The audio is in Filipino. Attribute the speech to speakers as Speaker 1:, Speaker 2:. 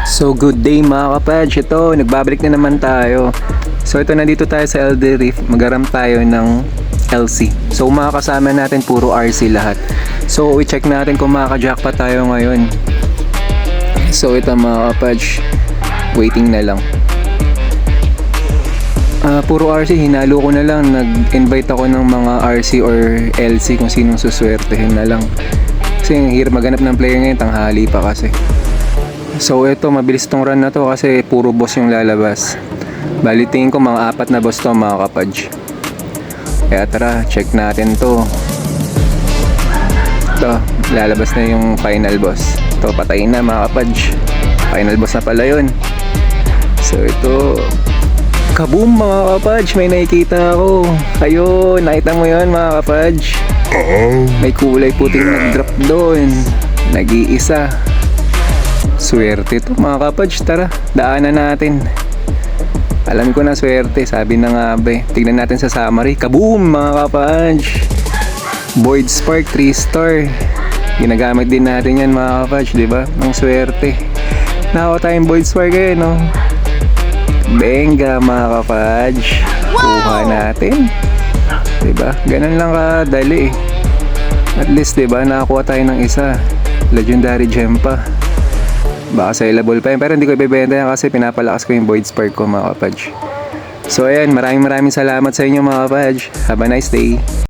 Speaker 1: So good day mga kapadge, ito nagbabalik na naman tayo. So ito, nandito tayo sa LD Reef, magaram tayo ng LC. So mga kasama natin puro RC lahat. So i-check natin kung makaka-jackpot tayo ngayon. So ito mga kapadge, waiting na lang. Puro RC, hinalo ko na lang, nag-invite ako ng mga RC or LC kung sinong suswertehin na lang. Kasi ang hirap maghanap ng player ngayon, tanghali pa kasi. So ito, mabilis tong run na to kasi puro boss yung lalabas. Bali tingin ko mga 4 na boss to mga kapadge. Kaya tara, check natin to. Ito, lalabas na yung final boss. Ito, patayin na mga kapadge. Final boss na pala yun. So ito, kaboom mga kapadge, may nakikita ako. Ayun, nakita mo yun mga kapadge. May kulay puting nag-drop doon. Nag-iisa. Swerte to mga kapadge, tara, daanan natin. Alam ko na swerte, sabi na nga ba eh. Tignan natin sa summary. Kaboom mga kapadge, Void Spark 3 star. Ginagamit din natin yan mga kapadge, diba? Ang swerte. Nakakuha tayong Void Spark eh, no? Benga mga kapadge, kuha natin, diba? Ganun lang kadali eh. At least diba, nakakuha tayo ng isa legendary gem pa. Baka sellable pa yun, pero hindi ko ibebenta yan kasi pinapalakas ko yung Void Spark ko mga kapadge. So ayan, maraming salamat sa inyo mga kapadge. Have a nice day.